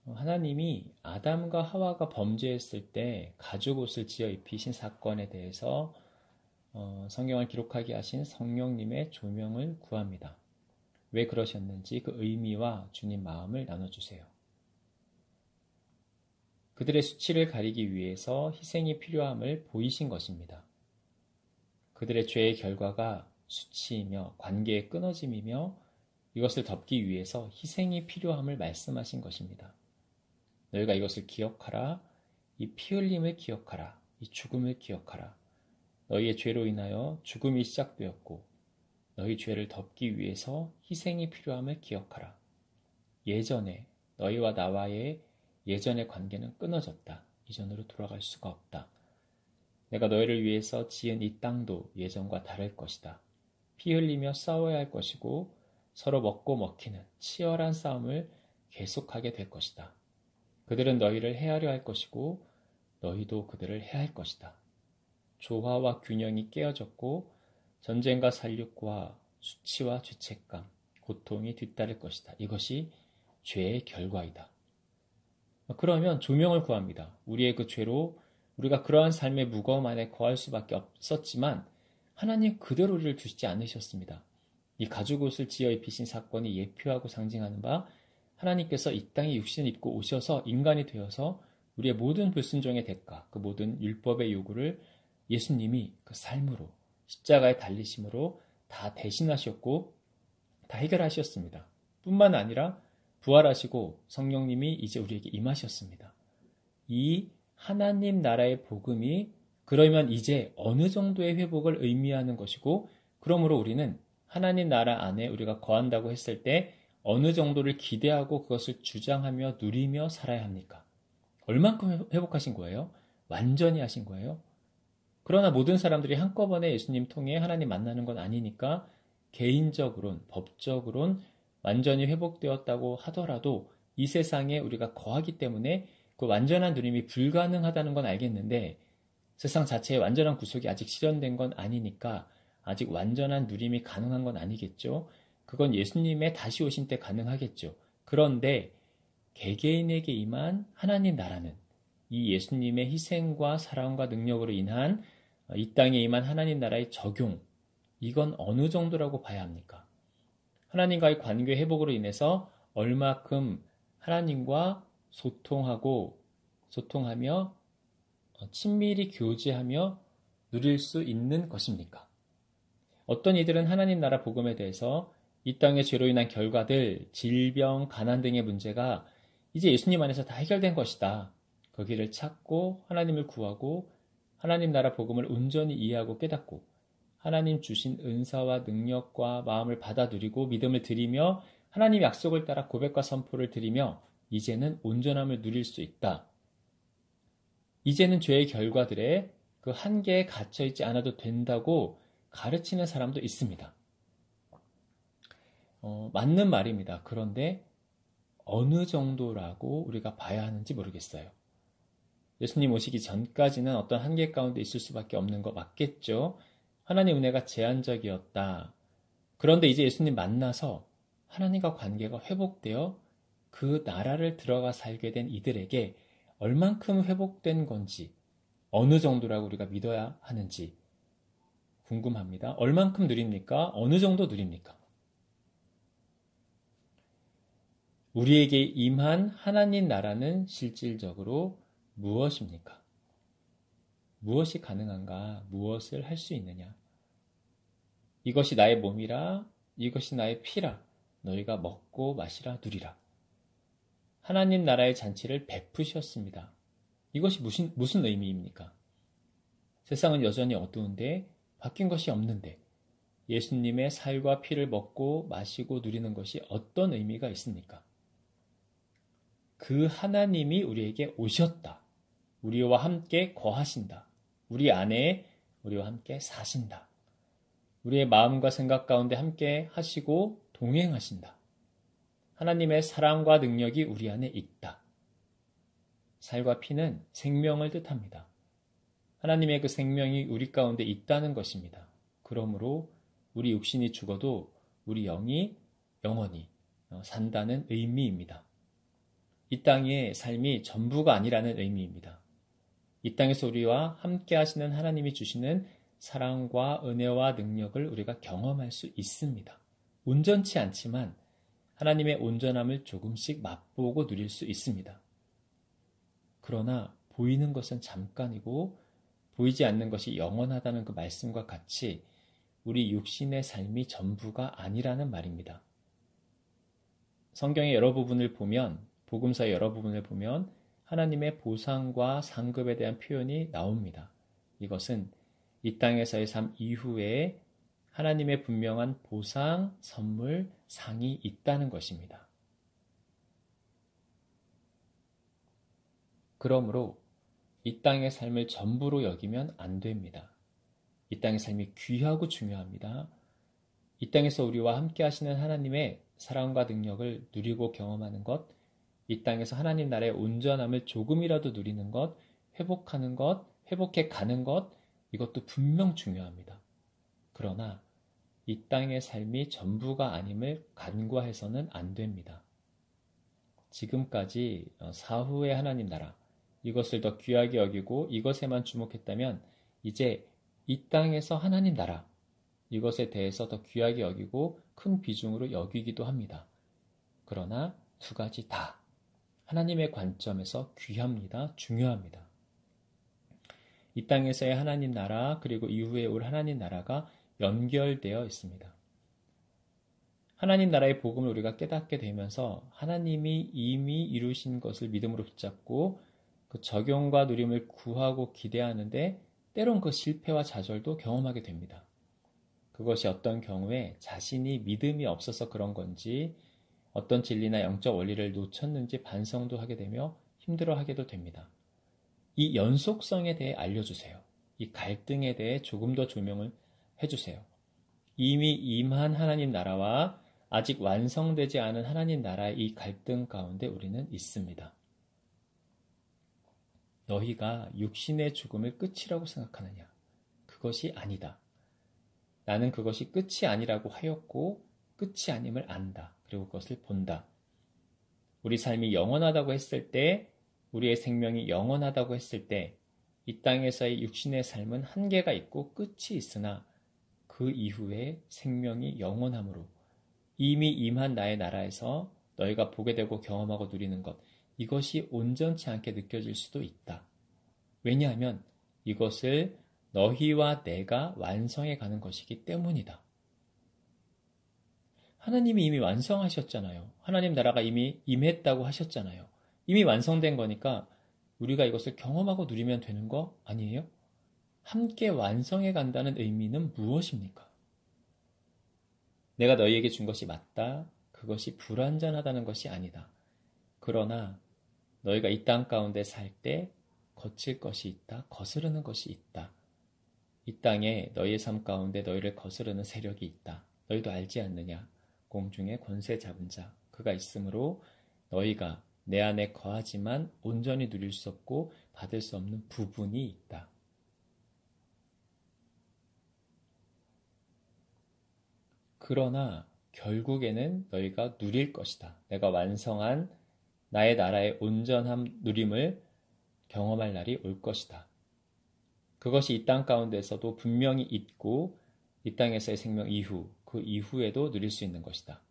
하나님이 아담과 하와가 범죄했을 때 가죽옷을 지어 입히신 사건에 대해서 성경을 기록하게 하신 성령님의 조명을 구합니다. 왜 그러셨는지 그 의미와 주님 마음을 나눠주세요. 그들의 수치를 가리기 위해서 희생이 필요함을 보이신 것입니다. 그들의 죄의 결과가 수치이며 관계의 끊어짐이며 이것을 덮기 위해서 희생이 필요함을 말씀하신 것입니다. 너희가 이것을 기억하라. 이 피 흘림을 기억하라. 이 죽음을 기억하라. 너희의 죄로 인하여 죽음이 시작되었고 너희 죄를 덮기 위해서 희생이 필요함을 기억하라. 예전에 너희와 나와의 예전의 관계는 끊어졌다. 이전으로 돌아갈 수가 없다. 내가 너희를 위해서 지은 이 땅도 예전과 다를 것이다. 피 흘리며 싸워야 할 것이고 서로 먹고 먹히는 치열한 싸움을 계속하게 될 것이다. 그들은 너희를 해하려 할 것이고 너희도 그들을 해할 것이다. 조화와 균형이 깨어졌고 전쟁과 살육과 수치와 죄책감, 고통이 뒤따를 것이다. 이것이 죄의 결과이다. 그러면 조명을 구합니다. 우리의 그 죄로 우리가 그러한 삶의 무거움 안에 거할 수밖에 없었지만 하나님 그대로 우리를 두시지 않으셨습니다. 이 가죽옷을 지어 입히신 사건이 예표하고 상징하는 바 하나님께서 이 땅에 육신을 입고 오셔서 인간이 되어서 우리의 모든 불순종의 대가, 그 모든 율법의 요구를 예수님이 그 삶으로 십자가에 달리심으로 다 대신하셨고 다 해결하셨습니다. 뿐만 아니라 부활하시고 성령님이 이제 우리에게 임하셨습니다. 이 하나님 나라의 복음이 그러면 이제 어느 정도의 회복을 의미하는 것이고 그러므로 우리는 하나님 나라 안에 우리가 거한다고 했을 때 어느 정도를 기대하고 그것을 주장하며 누리며 살아야 합니까? 얼만큼 회복하신 거예요? 완전히 하신 거예요? 그러나 모든 사람들이 한꺼번에 예수님 통해 하나님 만나는 건 아니니까 개인적으론, 법적으론 완전히 회복되었다고 하더라도 이 세상에 우리가 거하기 때문에 그 완전한 누림이 불가능하다는 건 알겠는데 세상 자체의 완전한 구속이 아직 실현된 건 아니니까 아직 완전한 누림이 가능한 건 아니겠죠. 그건 예수님의 다시 오신 때 가능하겠죠. 그런데 개개인에게 임한 하나님 나라는 이 예수님의 희생과 사랑과 능력으로 인한 이 땅에 임한 하나님 나라의 적용, 이건 어느 정도라고 봐야 합니까? 하나님과의 관계 회복으로 인해서 얼마큼 하나님과 소통하며 친밀히 교제하며 누릴 수 있는 것입니까? 어떤 이들은 하나님 나라 복음에 대해서 이 땅의 죄로 인한 결과들, 질병, 가난 등의 문제가 이제 예수님 안에서 다 해결된 것이다. 거기를 찾고 하나님을 구하고 하나님 나라 복음을 온전히 이해하고 깨닫고 하나님 주신 은사와 능력과 마음을 받아 누리고 믿음을 드리며 하나님 약속을 따라 고백과 선포를 드리며 이제는 온전함을 누릴 수 있다. 이제는 죄의 결과들에 그 한계에 갇혀있지 않아도 된다고 가르치는 사람도 있습니다. 맞는 말입니다. 그런데 어느 정도라고 우리가 봐야 하는지 모르겠어요. 예수님 오시기 전까지는 어떤 한계 가운데 있을 수밖에 없는 거 맞겠죠. 하나님 은혜가 제한적이었다. 그런데 이제 예수님 만나서 하나님과 관계가 회복되어 그 나라를 들어가 살게 된 이들에게 얼만큼 회복된 건지 어느 정도라고 우리가 믿어야 하는지 궁금합니다. 얼만큼 누립니까? 어느 정도 누립니까? 우리에게 임한 하나님 나라는 실질적으로 무엇입니까? 무엇이 가능한가? 무엇을 할 수 있느냐? 이것이 나의 몸이라, 이것이 나의 피라, 너희가 먹고 마시라 누리라. 하나님 나라의 잔치를 베푸셨습니다. 이것이 무슨 의미입니까? 세상은 여전히 어두운데 바뀐 것이 없는데 예수님의 살과 피를 먹고 마시고 누리는 것이 어떤 의미가 있습니까? 그 하나님이 우리에게 오셨다. 우리와 함께 거하신다. 우리 안에 우리와 함께 사신다. 우리의 마음과 생각 가운데 함께 하시고 동행하신다. 하나님의 사랑과 능력이 우리 안에 있다. 살과 피는 생명을 뜻합니다. 하나님의 그 생명이 우리 가운데 있다는 것입니다. 그러므로 우리 육신이 죽어도 우리 영이 영원히 산다는 의미입니다. 이 땅의 삶이 전부가 아니라는 의미입니다. 이 땅에서 우리와 함께 하시는 하나님이 주시는 사랑과 은혜와 능력을 우리가 경험할 수 있습니다. 온전치 않지만 하나님의 온전함을 조금씩 맛보고 누릴 수 있습니다. 그러나 보이는 것은 잠깐이고 보이지 않는 것이 영원하다는 그 말씀과 같이 우리 육신의 삶이 전부가 아니라는 말입니다. 성경의 여러 부분을 보면, 복음서의 여러 부분을 보면 하나님의 보상과 상급에 대한 표현이 나옵니다. 이것은 이 땅에서의 삶 이후에 하나님의 분명한 보상, 선물, 상이 있다는 것입니다. 그러므로 이 땅의 삶을 전부로 여기면 안 됩니다. 이 땅의 삶이 귀하고 중요합니다. 이 땅에서 우리와 함께 하시는 하나님의 사랑과 능력을 누리고 경험하는 것, 이 땅에서 하나님 나라의 온전함을 조금이라도 누리는 것, 회복하는 것, 회복해 가는 것, 이것도 분명 중요합니다. 그러나 이 땅의 삶이 전부가 아님을 간과해서는 안 됩니다. 지금까지 사후의 하나님 나라, 이것을 더 귀하게 여기고 이것에만 주목했다면 이제 이 땅에서 하나님 나라, 이것에 대해서 더 귀하게 여기고 큰 비중으로 여기기도 합니다. 그러나 두 가지 다 하나님의 관점에서 귀합니다. 중요합니다. 이 땅에서의 하나님 나라 그리고 이후에 올 하나님 나라가 연결되어 있습니다. 하나님 나라의 복음을 우리가 깨닫게 되면서 하나님이 이미 이루신 것을 믿음으로 붙잡고 그 적용과 누림을 구하고 기대하는데 때론 그 실패와 좌절도 경험하게 됩니다. 그것이 어떤 경우에 자신이 믿음이 없어서 그런 건지 어떤 진리나 영적 원리를 놓쳤는지 반성도 하게 되며 힘들어하게도 됩니다. 이 연속성에 대해 알려주세요. 이 갈등에 대해 조금 더 조명을 해주세요. 이미 임한 하나님 나라와 아직 완성되지 않은 하나님 나라의 이 갈등 가운데 우리는 있습니다. 너희가 육신의 죽음을 끝이라고 생각하느냐? 그것이 아니다. 나는 그것이 끝이 아니라고 하였고 끝이 아님을 안다. 그리고 그것을 본다. 우리 삶이 영원하다고 했을 때, 우리의 생명이 영원하다고 했을 때 이 땅에서의 육신의 삶은 한계가 있고 끝이 있으나 그 이후에 생명이 영원함으로 이미 임한 나의 나라에서 너희가 보게 되고 경험하고 누리는 것, 이것이 온전치 않게 느껴질 수도 있다. 왜냐하면 이것을 너희와 내가 완성해 가는 것이기 때문이다. 하나님이 이미 완성하셨잖아요. 하나님 나라가 이미 임했다고 하셨잖아요. 이미 완성된 거니까 우리가 이것을 경험하고 누리면 되는 거 아니에요? 함께 완성해 간다는 의미는 무엇입니까? 내가 너희에게 준 것이 맞다. 그것이 불완전하다는 것이 아니다. 그러나 너희가 이 땅 가운데 살 때 거칠 것이 있다. 거스르는 것이 있다. 이 땅에 너희의 삶 가운데 너희를 거스르는 세력이 있다. 너희도 알지 않느냐? 공중의 권세 잡은 자 그가 있으므로 너희가 내 안에 거하지만 온전히 누릴 수 없고 받을 수 없는 부분이 있다. 그러나 결국에는 너희가 누릴 것이다. 내가 완성한 나의 나라의 온전함 누림을 경험할 날이 올 것이다. 그것이 이 땅 가운데서도 분명히 있고 이 땅에서의 생명 이후, 그 이후에도 누릴 수 있는 것이다.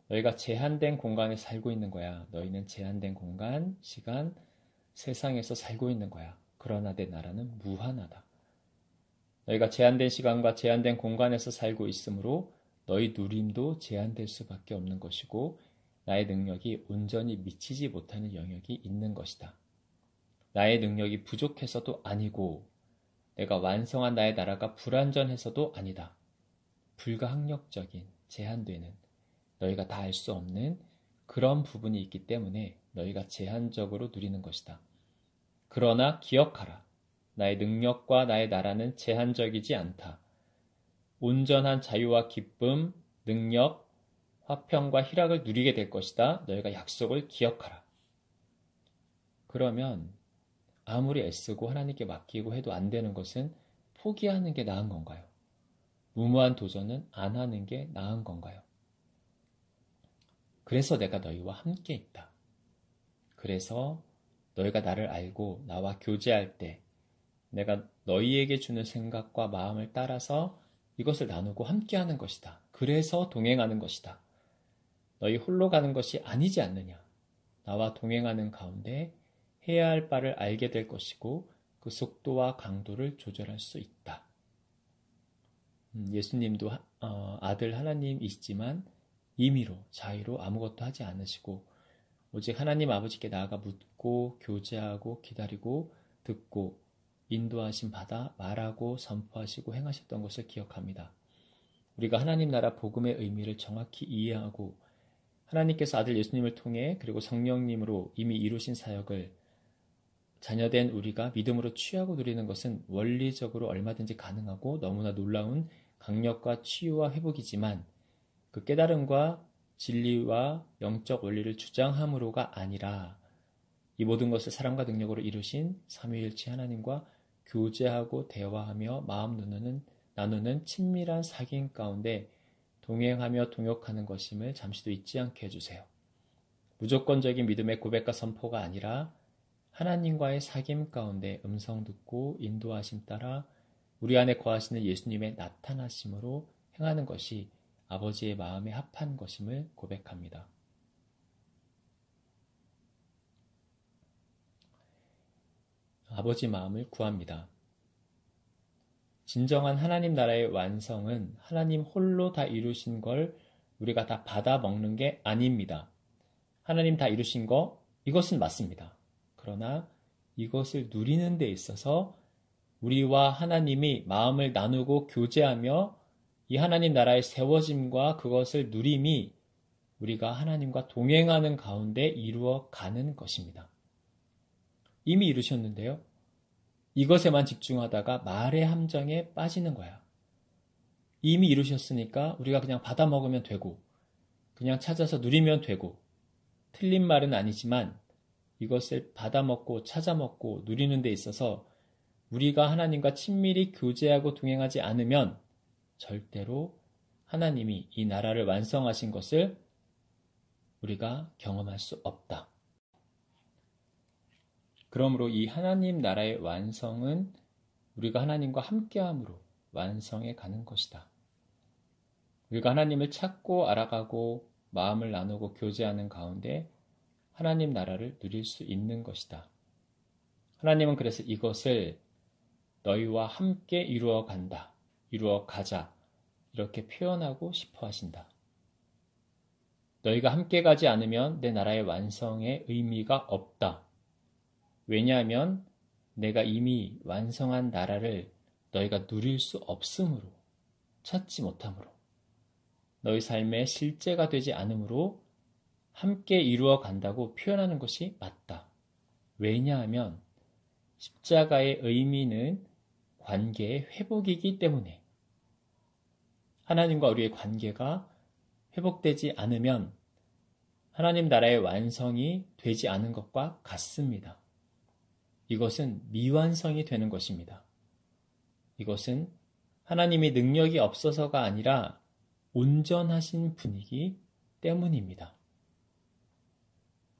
너희가 제한된 공간에 살고 있는 거야. 너희는 제한된 공간, 시간, 세상에서 살고 있는 거야. 그러나 내 나라는 무한하다. 너희가 제한된 시간과 제한된 공간에서 살고 있으므로 너희 누림도 제한될 수밖에 없는 것이고 나의 능력이 온전히 미치지 못하는 영역이 있는 것이다. 나의 능력이 부족해서도 아니고 내가 완성한 나의 나라가 불완전해서도 아니다. 불가항력적인, 제한되는, 너희가 다 알 수 없는 그런 부분이 있기 때문에 너희가 제한적으로 누리는 것이다. 그러나 기억하라. 나의 능력과 나의 나라는 제한적이지 않다. 온전한 자유와 기쁨, 능력, 화평과 희락을 누리게 될 것이다. 너희가 약속을 기억하라. 그러면 아무리 애쓰고 하나님께 맡기고 해도 안 되는 것은 포기하는 게 나은 건가요? 무모한 도전은 안 하는 게 나은 건가요? 그래서 내가 너희와 함께 있다. 그래서 너희가 나를 알고 나와 교제할 때 내가 너희에게 주는 생각과 마음을 따라서 이것을 나누고 함께하는 것이다. 그래서 동행하는 것이다. 너희 홀로 가는 것이 아니지 않느냐. 나와 동행하는 가운데 해야 할 바를 알게 될 것이고 그 속도와 강도를 조절할 수 있다. 예수님도 아들 하나님이시지만 임의로 자의로 아무것도 하지 않으시고 오직 하나님 아버지께 나아가 묻고 교제하고 기다리고 듣고 인도하심 받아 말하고 선포하시고 행하셨던 것을 기억합니다. 우리가 하나님 나라 복음의 의미를 정확히 이해하고 하나님께서 아들 예수님을 통해 그리고 성령님으로 이미 이루신 사역을 자녀된 우리가 믿음으로 취하고 누리는 것은 원리적으로 얼마든지 가능하고 너무나 놀라운 강력과 치유와 회복이지만 그 깨달음과 진리와 영적 원리를 주장함으로가 아니라 이 모든 것을 사랑과 능력으로 이루신 삼위일체 하나님과 교제하고 대화하며 마음 나누는 친밀한 사귐 가운데 동행하며 동역하는 것임을 잠시도 잊지 않게 해주세요. 무조건적인 믿음의 고백과 선포가 아니라 하나님과의 사귐 가운데 음성 듣고 인도하심 따라 우리 안에 거하시는 예수님의 나타나심으로 행하는 것이 아버지의 마음에 합한 것임을 고백합니다. 아버지 마음을 구합니다. 진정한 하나님 나라의 완성은 하나님 홀로 다 이루신 걸 우리가 다 받아 먹는 게 아닙니다. 하나님 다 이루신 거 이것은 맞습니다. 그러나 이것을 누리는 데 있어서 우리와 하나님이 마음을 나누고 교제하며 이 하나님 나라의 세워짐과 그것을 누림이 우리가 하나님과 동행하는 가운데 이루어가는 것입니다. 이미 이루셨는데요. 이것에만 집중하다가 말의 함정에 빠지는 거야. 이미 이루셨으니까 우리가 그냥 받아 먹으면 되고 그냥 찾아서 누리면 되고 틀린 말은 아니지만 이것을 받아 먹고 찾아 먹고 누리는 데 있어서 우리가 하나님과 친밀히 교제하고 동행하지 않으면 절대로 하나님이 이 나라를 완성하신 것을 우리가 경험할 수 없다. 그러므로 이 하나님 나라의 완성은 우리가 하나님과 함께함으로 완성해 가는 것이다. 우리가 하나님을 찾고 알아가고 마음을 나누고 교제하는 가운데 하나님 나라를 누릴 수 있는 것이다. 하나님은 그래서 이것을 너희와 함께 이루어 간다, 이루어 가자 이렇게 표현하고 싶어 하신다. 너희가 함께 가지 않으면 내 나라의 완성에 의미가 없다. 왜냐하면 내가 이미 완성한 나라를 너희가 누릴 수 없으므로, 찾지 못하므로, 너희 삶의 실제가 되지 않으므로 함께 이루어 간다고 표현하는 것이 맞다. 왜냐하면 십자가의 의미는 관계의 회복이기 때문에 하나님과 우리의 관계가 회복되지 않으면 하나님 나라의 완성이 되지 않은 것과 같습니다. 이것은 미완성이 되는 것입니다. 이것은 하나님의 능력이 없어서가 아니라 온전하신 분이기 때문입니다.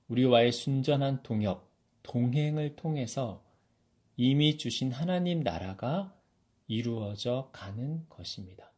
우리와의 순전한 동역, 동행을 통해서 이미 주신 하나님 나라가 이루어져 가는 것입니다.